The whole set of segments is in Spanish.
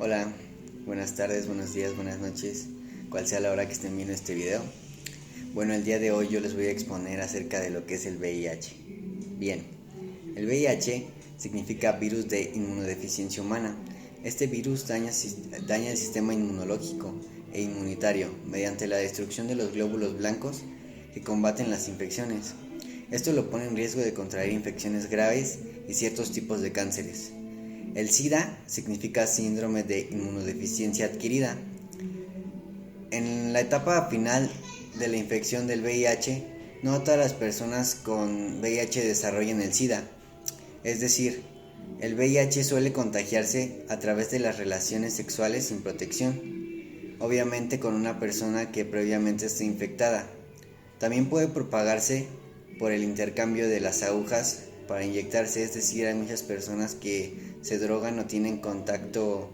Hola, buenas tardes, buenos días, buenas noches, cual sea la hora que estén viendo este video. Bueno, el día de hoy yo les voy a exponer acerca de lo que es el VIH. Bien, el VIH significa virus de inmunodeficiencia humana. Este virus daña el sistema inmunológico e inmunitario mediante la destrucción de los glóbulos blancos que combaten las infecciones. Esto lo pone en riesgo de contraer infecciones graves y ciertos tipos de cánceres. El SIDA significa síndrome de inmunodeficiencia adquirida. En la etapa final de la infección del VIH, no todas las personas con VIH desarrollan el SIDA. Es decir, el VIH suele contagiarse a través de las relaciones sexuales sin protección, obviamente con una persona que previamente esté infectada. También puede propagarse por el intercambio de las agujas para inyectarse, es decir, hay muchas personas que se drogan o tienen contacto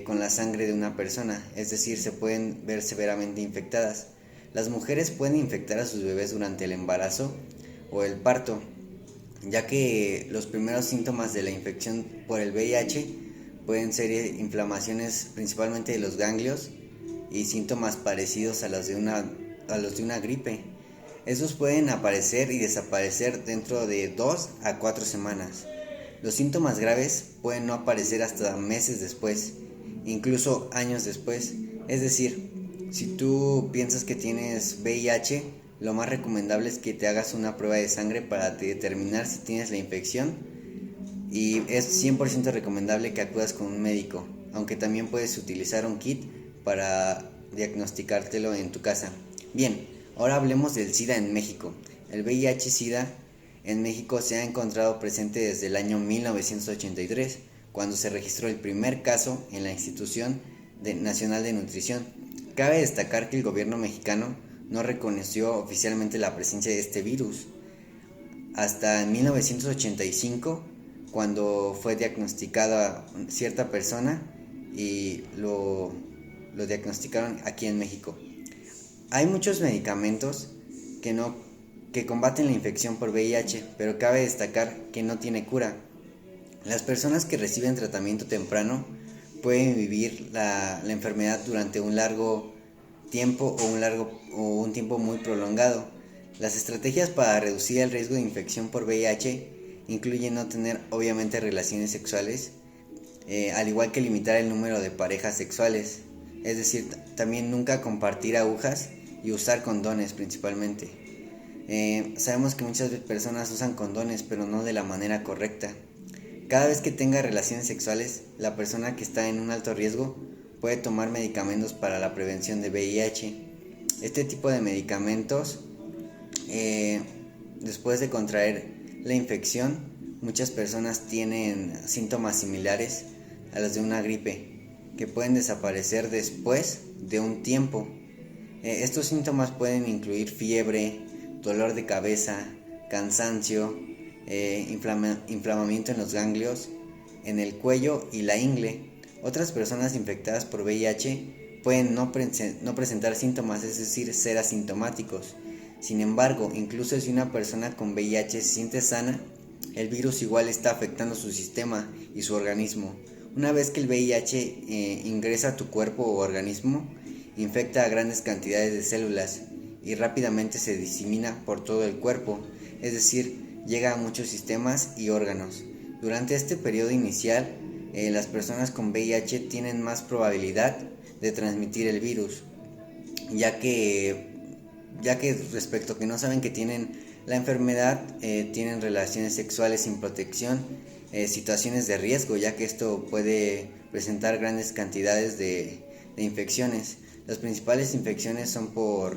con la sangre de una persona, es decir, se pueden ver severamente infectadas. Las mujeres pueden infectar a sus bebés durante el embarazo o el parto, ya que los primeros síntomas de la infección por el VIH pueden ser inflamaciones principalmente de los ganglios y síntomas parecidos a los de una gripe. Estos pueden aparecer y desaparecer dentro de 2 a 4 semanas. Los síntomas graves pueden no aparecer hasta meses después, incluso años después. Es decir, si tú piensas que tienes VIH, lo más recomendable es que te hagas una prueba de sangre para determinar si tienes la infección, y es 100% recomendable que acudas con un médico, aunque también puedes utilizar un kit para diagnosticártelo en tu casa. Bien, ahora hablemos del SIDA en México. El VIH-SIDA en México se ha encontrado presente desde el año 1983, cuando se registró el primer caso en la Institución Nacional de Nutrición. Cabe destacar que el gobierno mexicano no reconoció oficialmente la presencia de este virus hasta 1985, cuando fue diagnosticada cierta persona y lo diagnosticaron aquí en México. Hay muchos medicamentos que combaten la infección por VIH, pero cabe destacar que no tiene cura. Las personas que reciben tratamiento temprano pueden vivir la enfermedad durante un largo tiempo o un tiempo muy prolongado. Las estrategias para reducir el riesgo de infección por VIH incluyen no tener obviamente relaciones sexuales, al igual que limitar el número de parejas sexuales, es decir, también nunca compartir agujas y usar condones principalmente. Sabemos que muchas personas usan condones, pero no de la manera correcta. Cada vez que tenga relaciones sexuales, la persona que está en un alto riesgo puede tomar medicamentos para la prevención de VIH. Este tipo de medicamentos, después de contraer la infección, muchas personas tienen síntomas similares a los de una gripe, que pueden desaparecer después de un tiempo. Estos síntomas pueden incluir fiebre, dolor de cabeza, cansancio, inflamamiento en los ganglios, en el cuello y la ingle. Otras personas infectadas por VIH pueden no presentar síntomas, es decir, ser asintomáticos. Sin embargo, incluso si una persona con VIH se siente sana, el virus igual está afectando su sistema y su organismo. Una vez que el VIH ingresa a tu cuerpo o organismo, infecta a grandes cantidades de células y rápidamente se disemina por todo el cuerpo, es decir, llega a muchos sistemas y órganos. Durante este periodo inicial, las personas con VIH tienen más probabilidad de transmitir el virus, ya que respecto a que no saben que tienen la enfermedad, tienen relaciones sexuales sin protección, situaciones de riesgo, ya que esto puede presentar grandes cantidades de infecciones. Las principales infecciones son por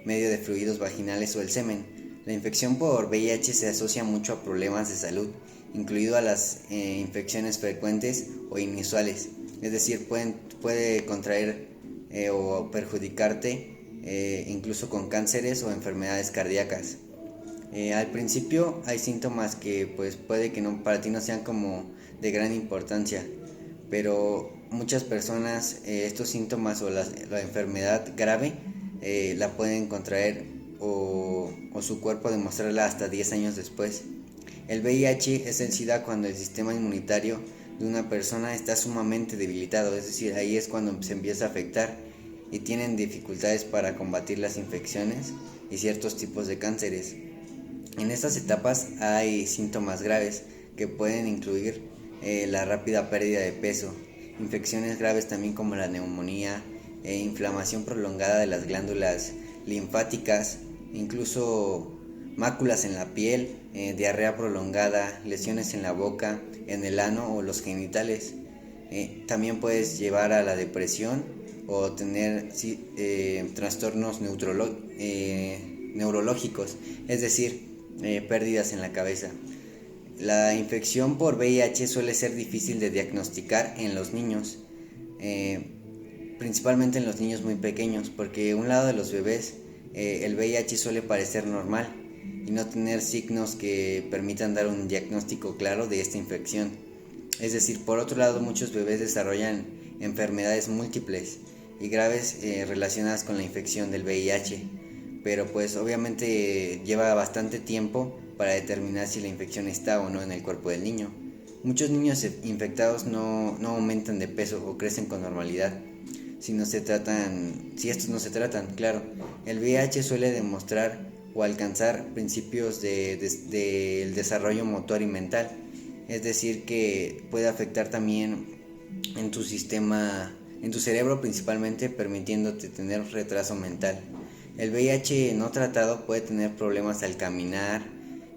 medio de fluidos vaginales o el semen. La infección por VIH se asocia mucho a problemas de salud, incluido a las infecciones frecuentes o inusuales, es decir, puede contraer o perjudicarte incluso con cánceres o enfermedades cardíacas. Al principio hay síntomas que pues puede que no, para ti no sean como de gran importancia, pero muchas personas estos síntomas o la enfermedad grave la pueden contraer o su cuerpo demostrarla hasta 10 años después. El VIH es el SIDA cuando el sistema inmunitario de una persona está sumamente debilitado, es decir, ahí es cuando se empieza a afectar y tienen dificultades para combatir las infecciones y ciertos tipos de cánceres. En estas etapas hay síntomas graves que pueden incluir la rápida pérdida de peso, infecciones graves también como la neumonía, inflamación prolongada de las glándulas linfáticas, incluso máculas en la piel, diarrea prolongada, lesiones en la boca, en el ano o los genitales. También puedes llevar a la depresión o tener trastornos neurológicos, es decir, pérdidas en la cabeza. La infección por VIH suele ser difícil de diagnosticar en los niños, principalmente en los niños muy pequeños, porque un lado de los bebés el VIH suele parecer normal y no tener signos que permitan dar un diagnóstico claro de esta infección. Es decir, por otro lado, muchos bebés desarrollan enfermedades múltiples y graves relacionadas con la infección del VIH, pero pues obviamente lleva bastante tiempo para determinar si la infección está o no en el cuerpo del niño. Muchos niños infectados no aumentan de peso o crecen con normalidad si estos no se tratan, claro. El VIH suele demostrar o alcanzar principios del desarrollo motor y mental, es decir, que puede afectar también en tu cerebro principalmente, permitiéndote tener retraso mental. El VIH no tratado puede tener problemas al caminar,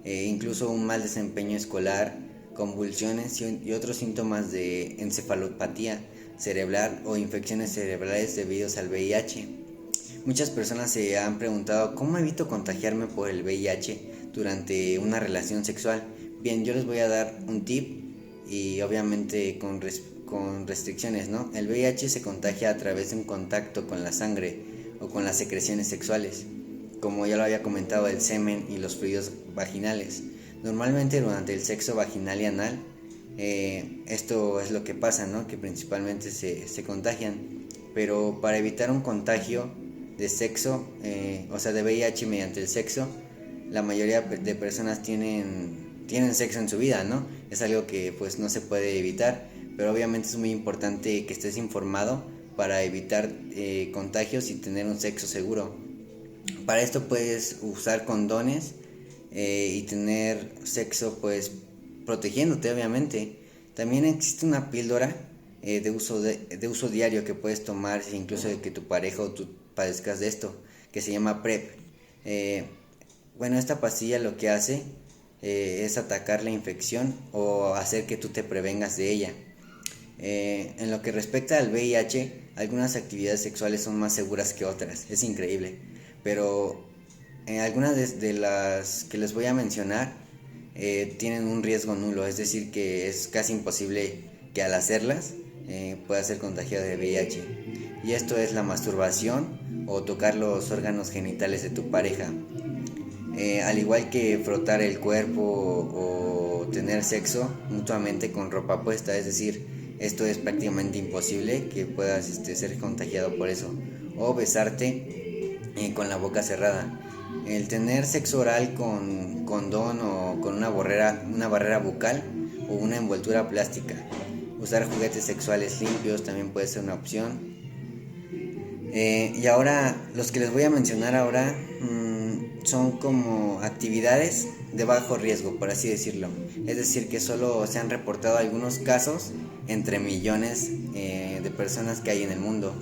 incluso un mal desempeño escolar, convulsiones y otros síntomas de encefalopatía cerebral o infecciones cerebrales debidos al VIH. Muchas personas se han preguntado ¿cómo evito contagiarme por el VIH durante una relación sexual? Bien, yo les voy a dar un tip y obviamente con restricciones, ¿no? El VIH se contagia a través de un contacto con la sangre o con las secreciones sexuales, como ya lo había comentado, el semen y los fluidos vaginales. Normalmente durante el sexo vaginal y anal, esto es lo que pasa, ¿no? Que principalmente se contagian, pero para evitar un contagio de sexo, de VIH mediante el sexo, la mayoría de personas tienen sexo en su vida, ¿no? Es algo que pues no se puede evitar, pero obviamente es muy importante que estés informado para evitar contagios y tener un sexo seguro. Para esto puedes usar condones y tener sexo pues protegiéndote, obviamente. También existe una píldora de uso diario que puedes tomar incluso de que tu pareja o tú padezcas de esto, que se llama PrEP. Esta pastilla lo que hace es atacar la infección o hacer que tú te prevengas de ella. En lo que respecta al VIH, algunas actividades sexuales son más seguras que otras, es increíble, pero algunas de las que les voy a mencionar tienen un riesgo nulo, es decir, que es casi imposible que al hacerlas puedas ser contagiado de VIH. Y esto es la masturbación o tocar los órganos genitales de tu pareja, al igual que frotar el cuerpo o tener sexo mutuamente con ropa puesta, es decir, esto es prácticamente imposible que puedas ser contagiado por eso, o besarte con la boca cerrada. El tener sexo oral con condón o con una barrera bucal o una envoltura plástica. Usar juguetes sexuales limpios también puede ser una opción. Y ahora, los que les voy a mencionar ahora son como actividades de bajo riesgo, por así decirlo. Es decir, que solo se han reportado algunos casos entre millones de personas que hay en el mundo.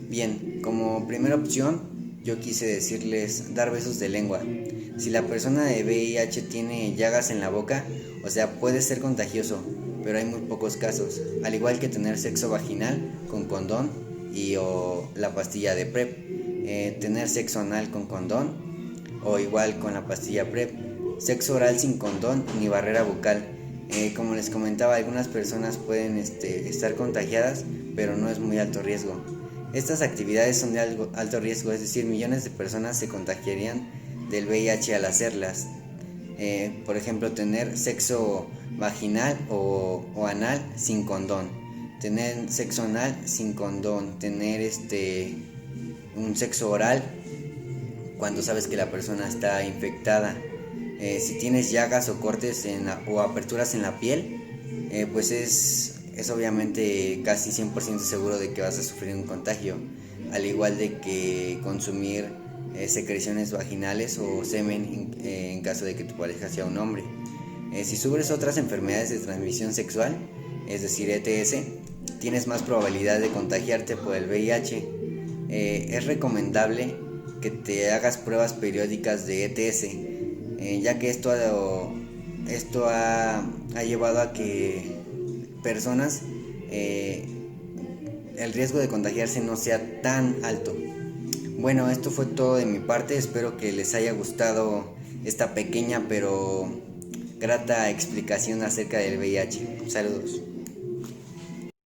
Bien, como primera opción, yo quise decirles dar besos de lengua. Si la persona de VIH tiene llagas en la boca, puede ser contagioso, pero hay muy pocos casos. Al igual que tener sexo vaginal con condón o la pastilla de PrEP. Tener sexo anal con condón o igual con la pastilla PrEP. Sexo oral sin condón ni barrera bucal. Como les comentaba, algunas personas pueden estar contagiadas, pero no es muy alto riesgo. Estas actividades son de alto riesgo, es decir, millones de personas se contagiarían del VIH al hacerlas. Por ejemplo, tener sexo vaginal o anal sin condón, tener sexo anal sin condón, tener un sexo oral cuando sabes que la persona está infectada. Si tienes llagas o cortes o aperturas en la piel, pues es obviamente casi 100% seguro de que vas a sufrir un contagio, al igual de que consumir secreciones vaginales o semen en caso de que tu pareja sea un hombre. Si sufres otras enfermedades de transmisión sexual, es decir, ETS, tienes más probabilidad de contagiarte por el VIH. Es recomendable que te hagas pruebas periódicas de ETS, ya que esto ha llevado a que personas el riesgo de contagiarse no sea tan alto. Bueno, esto fue todo de mi parte, espero que les haya gustado esta pequeña pero grata explicación acerca del VIH. Saludos.